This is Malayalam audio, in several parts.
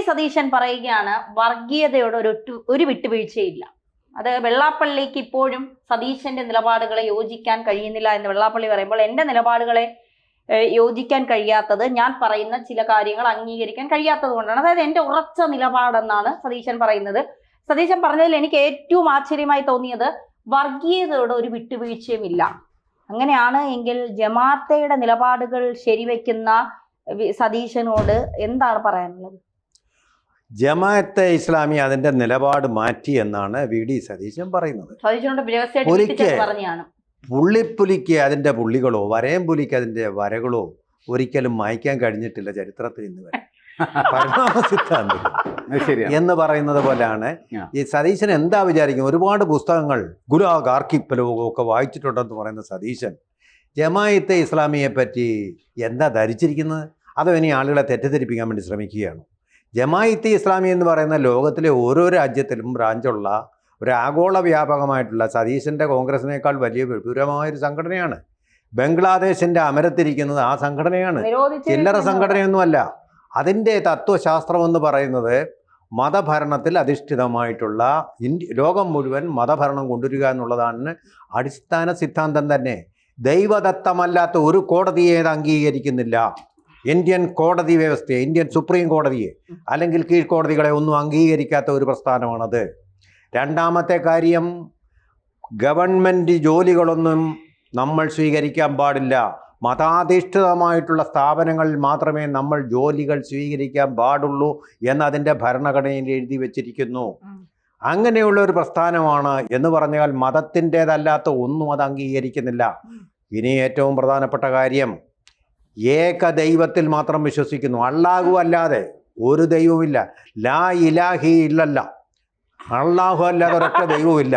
സതീശൻ പറയുകയാണ് വർഗീയതയോട് ഒരു വിട്ടുവീഴ്ചയില്ല. അത് വെള്ളാപ്പള്ളിക്ക് ഇപ്പോഴും സതീശന്റെ നിലപാടുകളെ യോജിക്കാൻ കഴിയുന്നില്ല എന്ന് വെള്ളാപ്പള്ളി പറയുമ്പോൾ എൻ്റെ നിലപാടുകളെ യോജിക്കാൻ കഴിയാത്തത് ഞാൻ പറയുന്ന ചില കാര്യങ്ങൾ അംഗീകരിക്കാൻ കഴിയാത്തത് കൊണ്ടാണ്. അതായത് എൻ്റെ ഉറച്ച നിലപാടെന്നാണ് സതീശൻ പറയുന്നത്. സതീശൻ പറഞ്ഞതിൽ എനിക്ക് ഏറ്റവും ആശ്ചര്യമായി തോന്നിയത് വർഗീയതയോട് ഒരു വിട്ടുവീഴ്ചയുമില്ല. അങ്ങനെയാണ് എങ്കിൽ ജമാഅത്തയുടെ നിലപാടുകൾ ശരിവെക്കുന്ന സതീശനോട് എന്താണ് പറയാനുള്ളത്? ജമാഅത്തെ ഇസ്ലാമി അതിന്റെ നിലപാട് മാറ്റി എന്നാണ് വി.ഡി. സതീശൻ പറയുന്നത്. പുള്ളിപ്പുലിക്ക് അതിന്റെ പുള്ളികളോ വരയംപുലിക്ക് അതിന്റെ വരകളോ ഒരിക്കലും മായ്ക്കാൻ കഴിഞ്ഞിട്ടില്ല ചരിത്രത്തിൽ ഇന്ന് വരെ. പരമാവസിദ്ധാന്തം എന്ന് പറയുന്നത് പോലെയാണ് ഈ സതീശൻ എന്താ വിചാരിക്കും. ഒരുപാട് പുസ്തകങ്ങൾ ഗുലാഗ് ആർക്കിപ്പലോഗോ ഒക്കെ വായിച്ചിട്ടുണ്ടെന്ന് പറയുന്ന സതീശൻ ജമാഅത്തെ ഇസ്ലാമിയെ പറ്റി എന്താ ധരിച്ചിരിക്കുന്നത്? അതോ ഇനി ആളുകളെ തെറ്റിദ്ധരിപ്പിക്കാൻ വേണ്ടി ശ്രമിക്കുകയാണ്? ജമാഅത്തെ ഇസ്ലാമി എന്ന് പറയുന്ന ലോകത്തിലെ ഓരോ രാജ്യത്തിലും ബ്രാഞ്ചുള്ള ഒരു ആഗോള വ്യാപകമായിട്ടുള്ള സതീശൻ്റെ കോൺഗ്രസിനേക്കാൾ വലിയ വിപുലമായൊരു സംഘടനയാണ്. ബംഗ്ലാദേശിൻ്റെ അമരത്തിരിക്കുന്നത് ആ സംഘടനയാണ്, ചില്ലറ സംഘടനയൊന്നുമല്ല. അതിൻ്റെ തത്വശാസ്ത്രം എന്ന് പറയുന്നത് മതഭരണത്തിൽ അധിഷ്ഠിതമായിട്ടുള്ള ലോകം മുഴുവൻ മതഭരണം കൊണ്ടുവരിക എന്നുള്ളതാണ് അടിസ്ഥാന സിദ്ധാന്തം തന്നെ. ദൈവദത്തമല്ലാത്ത ഒരു കോടതിയെ അത് അംഗീകരിക്കുന്നില്ല. ഇന്ത്യൻ കോടതി വ്യവസ്ഥയെ, ഇന്ത്യൻ സുപ്രീം കോടതിയെ അല്ലെങ്കിൽ കീഴ്ക്കോടതികളെ ഒന്നും അംഗീകരിക്കാത്ത ഒരു പ്രസ്ഥാനമാണത്. രണ്ടാമത്തെ കാര്യം, ഗവൺമെൻറ് ജോലികളൊന്നും നമ്മൾ സ്വീകരിക്കാൻ പാടില്ല. മതാധിഷ്ഠിതമായിട്ടുള്ള സ്ഥാപനങ്ങളിൽ മാത്രമേ നമ്മൾ ജോലികൾ സ്വീകരിക്കാൻ പാടുള്ളൂ എന്നതിൻ്റെ ഭരണഘടനയിൽ എഴുതി വച്ചിരിക്കുന്നു. അങ്ങനെയുള്ള ഒരു പ്രസ്ഥാനമാണ് എന്ന് പറഞ്ഞാൽ മതത്തിൻ്റേതല്ലാത്ത ഒന്നും അത് അംഗീകരിക്കുന്നില്ല. ഇനി ഏറ്റവും പ്രധാനപ്പെട്ട കാര്യം, ഏക ദൈവത്തിൽ മാത്രം വിശ്വസിക്കുന്നു. അള്ളാഹു അല്ലാതെ ഒരു ദൈവമില്ല. ലാ ഇലാഹി ഇല്ലല്ല, അള്ളാഹു അല്ലാതെ ഒരൊറ്റ ദൈവമില്ല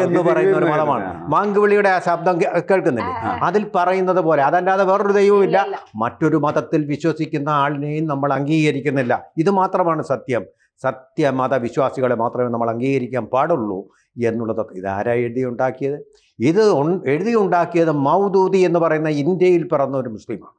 എന്ന് പറയുന്ന ഒരു മതമാണ്. മാങ്കുവിളിയുടെ ആ ശബ്ദം കേൾക്കുന്നില്ലേ? അതിൽ പറയുന്നത് പോലെ അതല്ലാതെ വേറൊരു ദൈവമില്ല. മറ്റൊരു മതത്തിൽ വിശ്വസിക്കുന്ന ആളിനെയും നമ്മൾ അംഗീകരിക്കുന്നില്ല. ഇത് മാത്രമാണ് സത്യം. സത്യമത വിശ്വാസികളെ മാത്രമേ നമ്മൾ അംഗീകരിക്കാൻ പാടുള്ളൂ എന്നുള്ളതൊക്കെ ഇതാരാ എഴുതിയുണ്ടാക്കിയത്? ഇത് എഴുതിയുണ്ടാക്കിയത് മൗദൂദി എന്ന് പറയുന്ന ഇന്ത്യയിൽ പിറന്ന ഒരു മുസ്ലിമാണ്.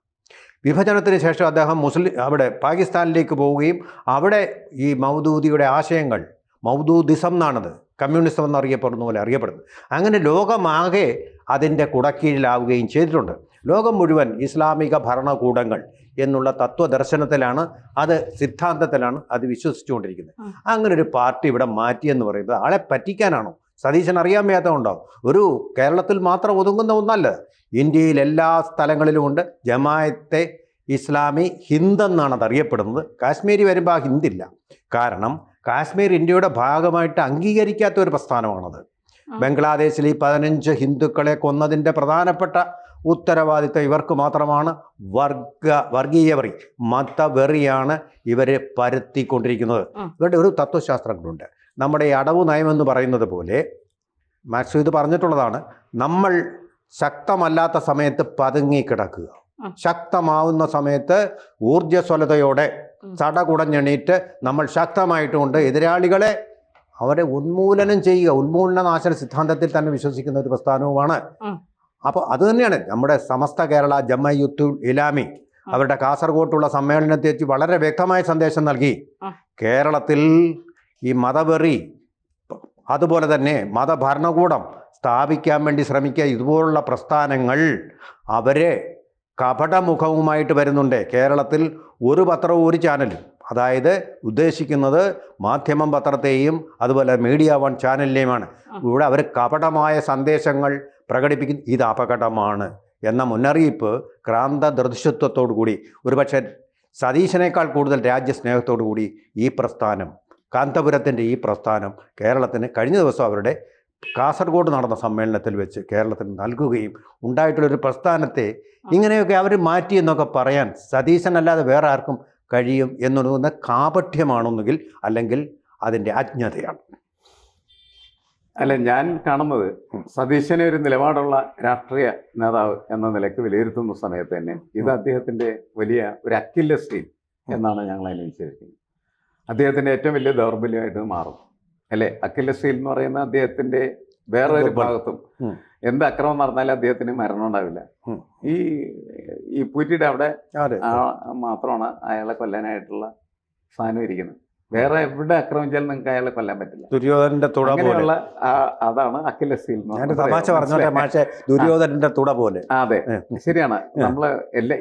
വിഭജനത്തിന് ശേഷം അദ്ദേഹം അവിടെ പാകിസ്ഥാനിലേക്ക് പോവുകയും അവിടെ ഈ മൗദൂദിയുടെ ആശയങ്ങൾ, മൗദൂദിസം എന്നാണത്, കമ്മ്യൂണിസം എന്നറിയപ്പെടുന്ന പോലെ അറിയപ്പെടുന്നത്. അങ്ങനെ ലോകമാകെ അതിൻ്റെ കുടക്കീഴിലാവുകയും ചെയ്തിട്ടുണ്ട്. ലോകം മുഴുവൻ ഇസ്ലാമിക ഭരണകൂടങ്ങൾ എന്നുള്ള തത്വദർശനത്തിലാണ്, അത് സിദ്ധാന്തത്തിലാണ് അത് വിശ്വസിച്ചുകൊണ്ടിരിക്കുന്നത്. അങ്ങനെ ഒരു പാർട്ടി ഇവിടെ മാറ്റിയെന്ന് പറയുന്നത് ആളെ പറ്റിക്കാനാണോ? സതീശൻ അറിയാൻ വയ്യാത്തതുണ്ടോ? ഒരു കേരളത്തിൽ മാത്രം ഒതുങ്ങുന്ന ഒന്നല്ല, ഇന്ത്യയിൽ എല്ലാ സ്ഥലങ്ങളിലുമുണ്ട്. ജമാഅത്തെ ഇസ്ലാമി ഹിന്ദെന്നാണ് അത് അറിയപ്പെടുന്നത്. കാശ്മീരി വരുമ്പോൾ ആ ഹിന്ദില്ല. കാരണം കാശ്മീർ ഇന്ത്യയുടെ ഭാഗമായിട്ട് അംഗീകരിക്കാത്ത ഒരു പ്രസ്ഥാനമാണത്. ബംഗ്ലാദേശിൽ ഈ 15 ഹിന്ദുക്കളെ കൊന്നതിൻ്റെ പ്രധാനപ്പെട്ട ഉത്തരവാദിത്വം ഇവർക്ക് മാത്രമാണ്. വർഗീയവെറി, മതവെറിയാണ് ഇവരെ പരത്തിക്കൊണ്ടിരിക്കുന്നത്. ഇവരുടെ ഒരു തത്വശാസ്ത്രങ്ങളുണ്ട്. നമ്മുടെ ഈ അടവ് നയമെന്ന് പറയുന്നത് പോലെ മാർക്സ് ഇത് പറഞ്ഞിട്ടുള്ളതാണ്. നമ്മൾ ശക്തമല്ലാത്ത സമയത്ത് പതുങ്ങിക്കിടക്കുക, ശക്തമാവുന്ന സമയത്ത് ഊർജ്ജസ്വലതയോടെ ചടകുടഞ്ഞെണീറ്റ് നമ്മൾ ശക്തമായിട്ടുകൊണ്ട് എതിരാളികളെ അവരെ ഉന്മൂലനം ചെയ്യുക. ഉന്മൂലനനാശന സിദ്ധാന്തത്തിൽ തന്നെ വിശ്വസിക്കുന്ന ഒരു പ്രസ്ഥാനവുമാണ്. അപ്പോൾ അത് തന്നെയാണ് നമ്മുടെ സമസ്ത കേരള ജമഅത്തുൽ ഇസ്ലാമി അവരുടെ കാസർഗോട്ടുള്ള സമ്മേളനത്തെ വെച്ച് വളരെ വ്യക്തമായ സന്ദേശം നൽകി. കേരളത്തിൽ ഈ മതവെറി, അതുപോലെ തന്നെ മതഭരണകൂടം സ്ഥാപിക്കാൻ വേണ്ടി ശ്രമിക്കുക ഇതുപോലുള്ള പ്രസ്ഥാനങ്ങൾ അവരെ കപടമുഖവുമായിട്ട് വരുന്നുണ്ട്. കേരളത്തിൽ ഒരു പത്രവും ഒരു ചാനലും, അതായത് ഉദ്ദേശിക്കുന്നത് മാധ്യമം പത്രത്തെയും അതുപോലെ മീഡിയ വൺ ചാനലിനെയുമാണ്. ഇവിടെ അവർ കപടമായ സന്ദേശങ്ങൾ പ്രകടിപ്പിക്കുന്നു. ഇത് അപകടമാണ് എന്ന മുന്നറിയിപ്പ് ക്രാന്തദൃശ്യത്വത്തോടു കൂടി, ഒരുപക്ഷെ സതീശനേക്കാൾ കൂടുതൽ രാജ്യസ്നേഹത്തോടു കൂടി ഈ പ്രസ്ഥാനം, കാന്തപുരത്തിൻ്റെ ഈ പ്രസ്ഥാനം കേരളത്തിന് കഴിഞ്ഞ ദിവസം അവരുടെ കാസർഗോഡ് നടന്ന സമ്മേളനത്തിൽ വെച്ച് കേരളത്തിന് നൽകുകയും ഉണ്ടായിട്ടുള്ളൊരു പ്രസ്ഥാനത്തെ ഇങ്ങനെയൊക്കെ അവർ മാറ്റി എന്നൊക്കെ പറയാൻ സതീശനല്ലാതെ വേറെ ആർക്കും കഴിയും എന്നുള്ളത് കാപഠ്യമാണെന്നെങ്കിൽ അല്ലെങ്കിൽ അതിൻ്റെ അജ്ഞതയാണ്. അല്ല, ഞാൻ കാണുന്നത് സതീശനെ ഒരു നിലപാടുള്ള രാഷ്ട്രീയ നേതാവ് എന്ന നിലയ്ക്ക് വിലയിരുത്തുന്ന സമയത്ത് തന്നെ ഇത് അദ്ദേഹത്തിൻ്റെ വലിയ ഒരു അക്കില്ലസ് ടീം എന്നാണ് ഞങ്ങൾ അതിനെ വിശേഷിക്കുന്നത്. അദ്ദേഹത്തിൻ്റെ ഏറ്റവും വലിയ ദൗർബല്യമായിട്ട് മാറും അല്ലേ? അക്കില്ലസ് ടീൽ എന്ന് പറയുന്ന അദ്ദേഹത്തിൻ്റെ വേറൊരു ഭാഗത്തും എന്ത് അക്രമം നടന്നാലും അദ്ദേഹത്തിന് മരണം ഉണ്ടാവില്ല. ഈ പൂറ്റിയുടെ അവിടെ മാത്രമാണ് അയാളെ കൊല്ലാനായിട്ടുള്ള സാധനം ഇരിക്കുന്നത്. വേറെ എവിടെ ആക്രമിച്ചാലും നിങ്ങൾക്ക് അയാളെ കൊല്ലാൻ പറ്റില്ല. ദുര്യോധനന്റെ തുട പോലെ. അങ്ങനെയുള്ള അതാണ് അക്കില്ലസ് ഹീൽ. ഞാൻ തമാശ പറഞ്ഞോട്ടെ മാഷെ, ദുര്യോധനന്റെ തുട പോലെ. അതെ, ശരിയാണ്. നമ്മള്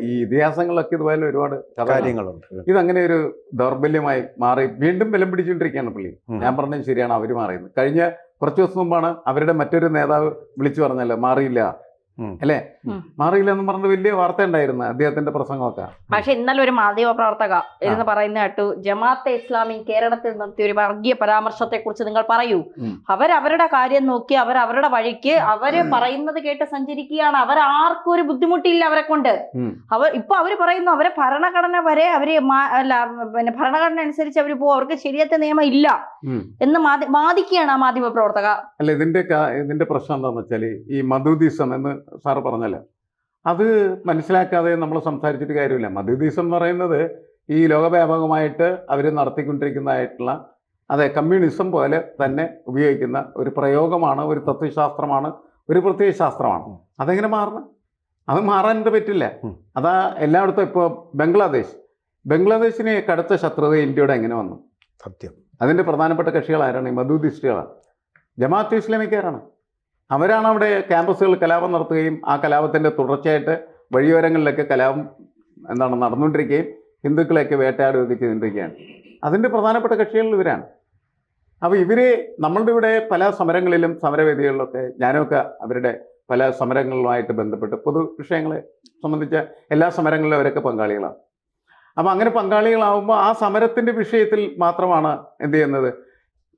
ഈ ഇതിഹാസങ്ങളിലൊക്കെ ഇതുപോലെ ഒരുപാട് കാര്യങ്ങളുണ്ട്. ഇതങ്ങനെ ഒരു ദൗർബല്യമായി മാറി വീണ്ടും ബലം പിടിച്ചുകൊണ്ടിരിക്കുകയാണ് പുള്ളി. ഞാൻ പറഞ്ഞത് ശരിയാണ്, അവര് മാറിയത്. കഴിഞ്ഞ കുറച്ച് ദിവസം മുമ്പാണ് അവരുടെ മറ്റൊരു നേതാവ് വിളിച്ചു പറഞ്ഞല്ലോ, മാറിയില്ല അല്ലേ, മാറിയില്ല എന്ന് പറഞ്ഞിട്ട് വലിയ വാർത്ത ഉണ്ടായിരുന്നു അദ്ദേഹത്തിന്റെ പ്രസംഗമൊക്കെ. പക്ഷെ ഇന്നലെ ഒരു മാധ്യമ പ്രവർത്തക എന്ന് പറയുന്ന കേട്ടു, ജമാഅത്തെ ഇസ്ലാമി കേരളത്തിൽ നടത്തിയ ഒരു വർഗീയ പരാമർശത്തെ കുറിച്ച് നിങ്ങൾ പറയൂ. അവരവരുടെ കാര്യം നോക്കി അവരവരുടെ വഴിക്ക് അവര് പറയുന്നത് കേട്ട് സഞ്ചരിക്കുകയാണ്. അവരാർക്കും ഒരു ബുദ്ധിമുട്ടില്ല അവരെ കൊണ്ട്. ഇപ്പൊ അവര് പറയുന്നു അവരെ ഭരണഘടന വരെ അവര് പിന്നെ ഭരണഘടന അനുസരിച്ച് അവര് പോകും, അവർക്ക് ശരിയത്തെ നിയമം ഇല്ല എന്ന് വാദിക്കുകയാണ് ആ മാധ്യമ പ്രവർത്തക. അല്ല, ഇതിന്റെ പ്രശ്നം എന്താണെന്ന് വെച്ചാല് ഈ മധുദിസം എന്ന് സാറ് പറഞ്ഞല്ലോ, അത് മനസ്സിലാക്കാതെ നമ്മൾ സംസാരിച്ചിട്ട് കാര്യമില്ല. മധുദിസം എന്ന് പറയുന്നത് ഈ ലോകവ്യാപകമായിട്ട് അവർ നടത്തിക്കൊണ്ടിരിക്കുന്നതായിട്ടുള്ള, അതെ, കമ്മ്യൂണിസം പോലെ തന്നെ ഉപയോഗിക്കുന്ന ഒരു പ്രയോഗമാണ്, ഒരു തത്വശാസ്ത്രമാണ്, ഒരു പ്രത്യയ ശാസ്ത്രമാണ്. അതെങ്ങനെ മാറണം? അത് മാറാനായിട്ട് പറ്റില്ല. അതാ എല്ലായിടത്തും. ഇപ്പോൾ ബംഗ്ലാദേശിന് കടുത്ത ശത്രുത ഇന്ത്യയുടെ എങ്ങനെ വന്നു? സത്യം. അതിൻ്റെ പ്രധാനപ്പെട്ട കക്ഷികൾ ആരാണ്? ഈ മധുദിസ്റ്റുകളാണ്, ജമാഅത്തെ ഇസ്ലാമിക്കാരാണ്. അവരാണ് അവിടെ ക്യാമ്പസുകളിൽ കലാപം നടത്തുകയും ആ കലാപത്തിൻ്റെ തുടർച്ചയായിട്ട് വഴിയോരങ്ങളിലൊക്കെ കലാപം നടന്നുകൊണ്ടിരിക്കുകയും ഹിന്ദുക്കളെയൊക്കെ വേട്ടയാടുകയൊക്കെ ചെയ്തുകൊണ്ടിരിക്കുകയാണ്. അതിൻ്റെ പ്രധാനപ്പെട്ട കക്ഷികളിൽ ഇവരാണ്. അപ്പോൾ ഇവർ നമ്മളുടെ ഇവിടെ പല സമരങ്ങളിലും സമരവേദികളിലൊക്കെ ഞാനൊക്കെ അവരുടെ പല സമരങ്ങളുമായിട്ട് ബന്ധപ്പെട്ട് പൊതു വിഷയങ്ങളെ സംബന്ധിച്ച എല്ലാ സമരങ്ങളിലും അവരൊക്കെ പങ്കാളികളാണ്. അപ്പോൾ അങ്ങനെ പങ്കാളികളാവുമ്പോൾ ആ സമരത്തിൻ്റെ വിഷയത്തിൽ മാത്രമാണ് എന്ത് ചെയ്യുന്നത്,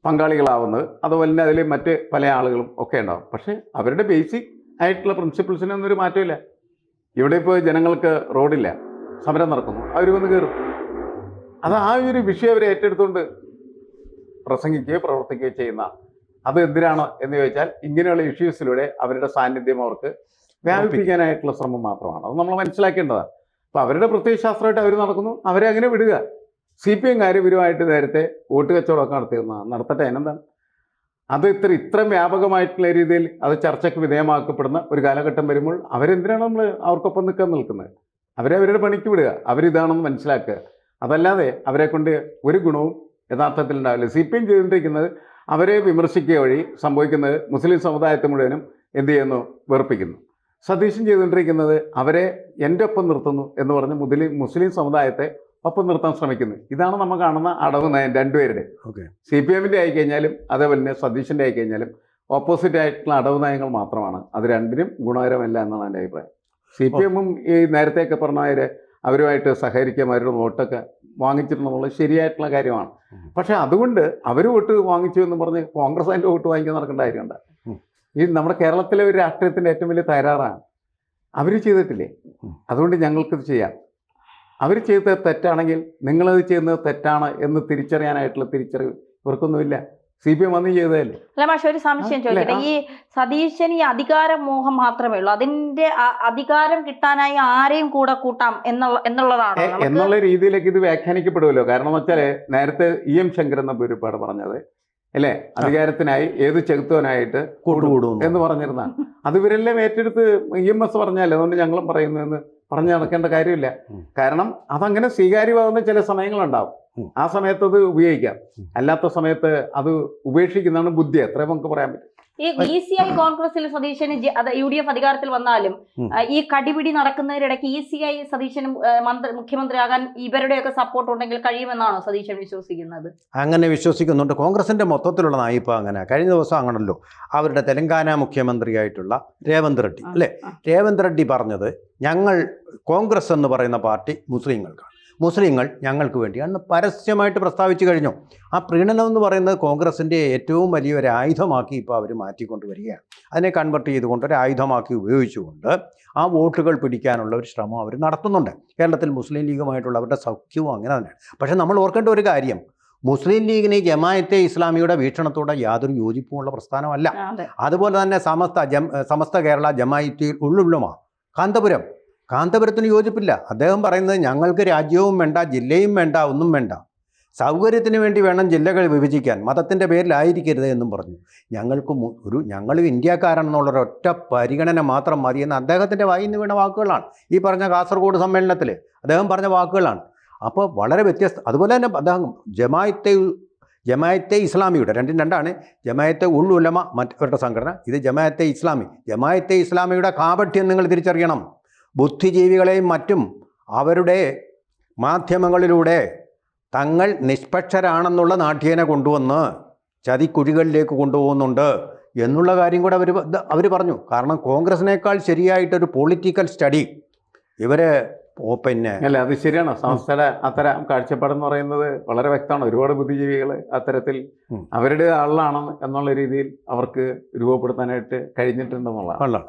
പങ്കാളികളാവുന്നത്. അതുപോലെ തന്നെ അതിൽ മറ്റ് പല ആളുകളും ഒക്കെ ഉണ്ടാവും. പക്ഷേ അവരുടെ ബേസിക് ആയിട്ടുള്ള പ്രിൻസിപ്പിൾസിനൊന്നും ഒരു മാറ്റമില്ല. ഇവിടെ ഇപ്പോൾ ജനങ്ങൾക്ക് റോഡില്ല, സമരം നടക്കുന്നു, അവർ വന്ന് കയറും. അത് ആ ഒരു വിഷയം അവർ ഏറ്റെടുത്തുകൊണ്ട് പ്രസംഗിക്കുകയോ പ്രവർത്തിക്കുകയോ ചെയ്യുന്ന, അത് എന്തിനാണ് എന്ന് ചോദിച്ചാൽ ഇങ്ങനെയുള്ള ഇഷ്യൂസിലൂടെ അവരുടെ സാന്നിധ്യം അവർക്ക് വ്യാപിപ്പിക്കാനായിട്ടുള്ള ശ്രമം മാത്രമാണ്. അത് നമ്മൾ മനസ്സിലാക്കേണ്ടതാണ്. അപ്പോൾ അവരുടെ പ്രത്യയശാസ്ത്രമായിട്ട് അവർ നടക്കുന്നു, അവരെ അങ്ങനെ വിടുക. CPM ഇവരുമായിട്ട് നേരത്തെ വോട്ട് കച്ചവടമൊക്കെ നടത്തട്ടെ, അതിനെന്താണ്? അത് ഇത്രയും വ്യാപകമായിട്ടുള്ള രീതിയിൽ അത് ചർച്ചയ്ക്ക് വിധേയമാക്കപ്പെടുന്ന ഒരു കാലഘട്ടം വരുമ്പോൾ അവരെന്തിനാണ് നമ്മൾ അവർക്കൊപ്പം നിൽക്കുന്നത്? അവരെ അവരുടെ പണിക്ക് വിടുക, അവരിതാണെന്ന് മനസ്സിലാക്കുക. അതല്ലാതെ അവരെ കൊണ്ട് ഒരു ഗുണവും യഥാർത്ഥത്തിൽ ഉണ്ടാവില്ല. CPM ചെയ്തുകൊണ്ടിരിക്കുന്നത് അവരെ വിമർശിക്കുക വഴി സംഭവിക്കുന്നത് മുസ്ലിം സമുദായത്തെ മുഴുവനും എന്ത് ചെയ്യുന്നു, വെറുപ്പിക്കുന്നു. സതീശൻ ചെയ്തുകൊണ്ടിരിക്കുന്നത് അവരെ എൻ്റെ ഒപ്പം നിർത്തുന്നു എന്ന് പറഞ്ഞ് മുസ്ലിം സമുദായത്തെ ഒപ്പം നിർത്താൻ ശ്രമിക്കുന്നു. ഇതാണ് നമ്മൾ കാണുന്ന അടവ് നയം രണ്ടുപേരുടെ. CPMൻ്റെ ആയിക്കഴിഞ്ഞാലും അതേപോലെ തന്നെ സതീശൻ്റെ ആയിക്കഴിഞ്ഞാലും ഓപ്പോസിറ്റ് ആയിട്ടുള്ള അടവ് നയങ്ങൾ മാത്രമാണ്. അത് രണ്ടിനും ഗുണകരമല്ല എന്നാണ് എൻ്റെ അഭിപ്രായം. CPMും ഈ നേരത്തെയൊക്കെ പറഞ്ഞവരെ അവരുമായിട്ട് സഹകരിക്കാൻ അവരുടെ വോട്ടൊക്കെ വാങ്ങിച്ചിട്ടുണ്ടെന്നുള്ളത് ശരിയായിട്ടുള്ള കാര്യമാണ്. പക്ഷേ അതുകൊണ്ട് അവർ വോട്ട് വാങ്ങിച്ചു എന്ന് പറഞ്ഞ് കോൺഗ്രസ് അതിൻ്റെ വോട്ട് വാങ്ങിക്കാൻ നടക്കേണ്ട കാര്യമുണ്ട്. ഈ നമ്മുടെ കേരളത്തിലെ ഒരു രാഷ്ട്രീയത്തിൻ്റെ ഏറ്റവും വലിയ തകരാറാണ്. അവർ ചെയ്തിട്ടില്ലേ, അതുകൊണ്ട് ഞങ്ങൾക്കിത് ചെയ്യാം. അവർ ചെയ്തത് തെറ്റാണെങ്കിൽ നിങ്ങളത് ചെയ്യുന്നത് തെറ്റാണ് എന്ന് തിരിച്ചറിയാനായിട്ടുള്ള തിരിച്ചറിവ് ഇവർക്കൊന്നുമില്ല. CPM വന്ന് ചെയ്തതല്ലേ. അല്ല മാഷെ, ഒരു സംശയം ചോദിക്കട്ടെ. ഈ സതീശന് ഈ അധികാര മോഹം മാത്രമേ ഉള്ളൂ, അതിന്റെ അധികാരം കിട്ടാനായി ആരെയും കൂടെ കൂട്ടാം എന്നുള്ളതാണ് എന്നുള്ള രീതിയിലേക്ക് ഇത് വ്യാഖ്യാനിക്കപ്പെടുമല്ലോ. കാരണം എന്ന് വെച്ചാൽ നേരത്തെ EM ശങ്കരൻ എന്ന ഒരുപാട് പറഞ്ഞത് അല്ലേ, അധികാരത്തിനായി ഏത് ചെകുത്തവനായിട്ട് കൂടുകൂടും എന്ന് പറഞ്ഞിരുന്നതാണ്. അത് ഇവരെല്ലാം ഏറ്റെടുത്ത് EMS പറഞ്ഞാലേ, അതുകൊണ്ട് ഞങ്ങളും പറയുന്നതെന്ന് പറഞ്ഞു നടക്കേണ്ട കാര്യമില്ല. കാരണം അതങ്ങനെ സ്വീകാര്യമാകുന്ന ചില സമയങ്ങളുണ്ടാവും. ആ സമയത്ത് അത് ഉപയോഗിക്കാം, അല്ലാത്ത സമയത്ത് അത് ഉപേക്ഷിക്കുന്നതാണ് ബുദ്ധി. അത്രേ നമുക്ക് പറയാൻ പറ്റും. ഈ ECI കോൺഗ്രസിൽ സതീശന് UDF അധികാരത്തിൽ വന്നാലും ഈ കടിപിടി നടക്കുന്നതിനിടയ്ക്ക് ECI സതീശനും മുഖ്യമന്ത്രിയാകാൻ ഇവരുടെയൊക്കെ സപ്പോർട്ട് ഉണ്ടെങ്കിൽ കഴിയുമെന്നാണോ സതീശൻ വിശ്വസിക്കുന്നത്? അങ്ങനെ വിശ്വസിക്കുന്നുണ്ട്. കോൺഗ്രസിന്റെ മൊത്തത്തിലുള്ള നയിപ്പ് അങ്ങനെ. കഴിഞ്ഞ ദിവസം അങ്ങനല്ലോ അവരുടെ തെലങ്കാന മുഖ്യമന്ത്രിയായിട്ടുള്ള രേവന്ത് റെഡ്ഡി അല്ലേ, രേവന്ത് റെഡ്ഡി പറഞ്ഞത് ഞങ്ങൾ കോൺഗ്രസ് എന്ന് പറയുന്ന പാർട്ടി മുസ്ലിങ്ങൾ ഞങ്ങൾക്ക് വേണ്ടിയാണ് പരസ്യമായിട്ട് പ്രസ്താവിച്ചു കഴിഞ്ഞു. ആ പ്രീണനം എന്ന് പറയുന്നത് കോൺഗ്രസിൻ്റെ ഏറ്റവും വലിയൊരു ആയുധമാക്കി ഇപ്പോൾ അവർ മാറ്റിക്കൊണ്ടുവരികയാണ്. അതിനെ കൺവെർട്ട് ചെയ്തുകൊണ്ട് ഒരു ആയുധമാക്കി ഉപയോഗിച്ചുകൊണ്ട് ആ വോട്ടുകൾ പിടിക്കാനുള്ള ഒരു ശ്രമം അവർ നടത്തുന്നുണ്ട്. കേരളത്തിൽ മുസ്ലിം ലീഗുമായിട്ടുള്ള അവരുടെ സഖ്യവും അങ്ങനെ തന്നെയാണ്. പക്ഷേ നമ്മൾ ഓർക്കേണ്ട ഒരു കാര്യം, മുസ്ലിം ലീഗിന് ജമാഅത്തെ ഇസ്ലാമിയുടെ വീക്ഷണത്തോടെ യാതൊരു യോജിപ്പുമുള്ള പ്രസ്ഥാനമല്ല. അതുപോലെ തന്നെ സമസ്ത കേരള ജമാഅത്തുൽ ഉലുമ കാന്തപുരത്തിന് യോജിപ്പില്ല. അദ്ദേഹം പറയുന്നത് ഞങ്ങൾക്ക് രാജ്യവും വേണ്ട, ജില്ലയും വേണ്ട, ഒന്നും വേണ്ട, സൗകര്യത്തിന് വേണ്ടി വേണം ജില്ലകൾ വിഭജിക്കാൻ, മതത്തിൻ്റെ പേരിലായിരിക്കരുത് എന്നും പറഞ്ഞു. ഞങ്ങൾ ഇന്ത്യക്കാരാണെന്നുള്ളൊരൊറ്റ പരിഗണന മാത്രം മതിയെന്ന് അദ്ദേഹത്തിൻ്റെ വായിൽ നിന്ന് വീണ വാക്കുകളാണ്. ഈ പറഞ്ഞ കാസർഗോഡ് സമ്മേളനത്തിൽ അദ്ദേഹം പറഞ്ഞ വാക്കുകളാണ്. അപ്പോൾ വളരെ വ്യത്യസ്ത. അതുപോലെ തന്നെ അദ്ദേഹം ജമായത്തെ ഇസ്ലാമിയുടെ രണ്ടാണ്. ജമായത്തെ ഉൾ ഉലമ മറ്റവരുടെ സംഘടന, ഇത് ജമായത്തെ ഇസ്ലാമി. ജമായത്തെ ഇസ്ലാമിയുടെ കാപട്യം നിങ്ങൾ തിരിച്ചറിയണം. ബുദ്ധിജീവികളെയും മറ്റും അവരുടെ മാധ്യമങ്ങളിലൂടെ തങ്ങൾ നിഷ്പക്ഷരാണെന്നുള്ള നാട്യേനെ കൊണ്ടുവന്ന് ചതിക്കുഴികളിലേക്ക് കൊണ്ടുപോകുന്നുണ്ട് എന്നുള്ള കാര്യം കൂടെ അവർ പറഞ്ഞു. കാരണം കോൺഗ്രസിനേക്കാൾ ശരിയായിട്ടൊരു പൊളിറ്റിക്കൽ സ്റ്റഡി ഇവർ പിന്നെ അല്ല, അത് ശരിയാണ്. സംസ്ഥയുടെ അത്തരം കാഴ്ചപ്പാടെന്ന് പറയുന്നത് വളരെ വ്യക്തമാണ്. ഒരുപാട് ബുദ്ധിജീവികൾ അത്തരത്തിൽ അവരുടെ ആളാണ് എന്നുള്ള രീതിയിൽ അവർക്ക് രൂപപ്പെടുത്താനായിട്ട് കഴിഞ്ഞിട്ടുണ്ടെന്നുള്ളതാണ്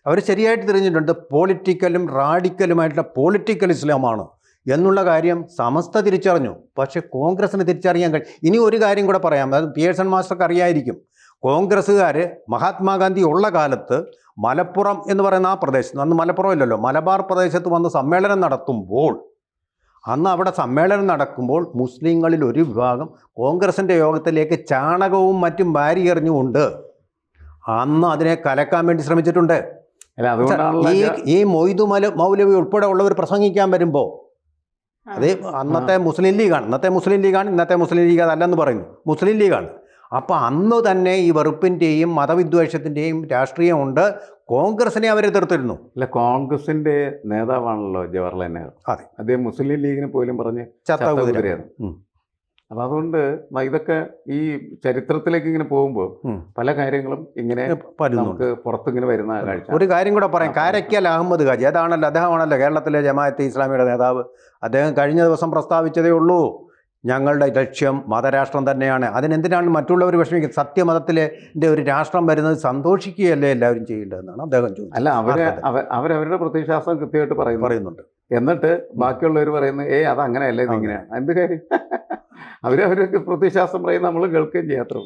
അവർ ശരിയായിട്ട് തിരിഞ്ഞിട്ടുണ്ട്. പൊളിറ്റിക്കലും റാഡിക്കലുമായിട്ടുള്ള പൊളിറ്റിക്കൽ ഇസ്ലാമാണ് എന്നുള്ള കാര്യം സമസ്ത തിരിച്ചറിഞ്ഞു. പക്ഷെ കോൺഗ്രസിന് തിരിച്ചറിയാൻ ഇനി ഒരു കാര്യം കൂടെ പറയാം. അത് പിയേഴ്സൺ മാസ്റ്റർക്ക് അറിയായിരിക്കും. കോൺഗ്രസ്സുകാർ മഹാത്മാഗാന്ധി ഉള്ള കാലത്ത് മലപ്പുറം എന്ന് പറയുന്ന ആ പ്രദേശത്ത്, അന്ന് മലപ്പുറം ഇല്ലല്ലോ, മലബാർ പ്രദേശത്ത് വന്ന് സമ്മേളനം നടത്തുമ്പോൾ, അന്ന് അവിടെ സമ്മേളനം നടക്കുമ്പോൾ മുസ്ലിങ്ങളിൽ ഒരു വിഭാഗം കോൺഗ്രസിൻ്റെ യോഗത്തിലേക്ക് ചാണകവും മറ്റും വാരി എറിഞ്ഞുകൊണ്ട് അന്ന് അതിനെ കലക്കാൻ വേണ്ടി ശ്രമിച്ചിട്ടുണ്ട്. ഈ മൊയ്തു മൗലവി ഉൾപ്പെടെ ഉള്ളവർ പ്രസംഗിക്കാൻ വരുമ്പോൾ അത് അന്നത്തെ മുസ്ലിം ലീഗാണ്. ഇന്നത്തെ മുസ്ലിം ലീഗ് അതല്ലെന്ന് പറയുന്നു, മുസ്ലിം ലീഗാണ്. അപ്പോൾ അന്ന് തന്നെ ഈ വെറുപ്പിൻ്റെയും മതവിദ്വേഷത്തിൻ്റെയും രാഷ്ട്രീയമുണ്ട്. കോൺഗ്രസിനെ അവർ എതിർത്തിരുന്നു. അല്ല, കോൺഗ്രസിൻ്റെ നേതാവാണല്ലോ ജവഹർലാൽ നെഹ്റു. അതെ, അദ്ദേഹം മുസ്ലിം ലീഗിനെ പോലും പറഞ്ഞ് ചത്തകുതിരയായിരുന്നു. അപ്പം അതുകൊണ്ട് ഇതൊക്കെ ഈ ചരിത്രത്തിലേക്ക് ഇങ്ങനെ പോകുമ്പോൾ പല കാര്യങ്ങളും ഇങ്ങനെ നമുക്ക് പുറത്തിങ്ങനെ വരുന്ന കാഴ്ച. ഒരു കാര്യം കൂടെ പറയാം. കാരയ്ക്കൽ അഹമ്മദ് ഖാജി, അദ്ദേഹമാണല്ലോ കേരളത്തിലെ ജമാഅത്തെ ഇസ്ലാമിയുടെ നേതാവ്. അദ്ദേഹം കഴിഞ്ഞ ദിവസം പ്രസ്താവിച്ചതേ ഉള്ളൂ, ഞങ്ങളുടെ ലക്ഷ്യം മതരാഷ്ട്രം തന്നെയാണ്. അതിനെന്തിനാണ് മറ്റുള്ളവർ വിഷമിക്കുന്നത്? സത്യമതത്തിലെ ഒരു രാഷ്ട്രം വരുന്നത് സന്തോഷിക്കുകയല്ലേ എല്ലാവരും ചെയ്യേണ്ടതെന്നാണ് അദ്ദേഹം ചോദിച്ചത്. അല്ല, അവരവരുടെ പ്രത്യയശാസ്ത്രം കൃത്യമായിട്ട് പറയുന്നുണ്ട്. എന്നിട്ട് ബാക്കിയുള്ളവർ പറയുന്നത് അത് അങ്ങനെയല്ലേ, ഇങ്ങനെയാണ്. എന്ത് കാര്യം? അവരവർക്ക് പ്രത്യയശാസ്ത്രം പറയുന്നത് നമ്മൾ കേൾക്കുകയും ചെയ്യാത്രേ.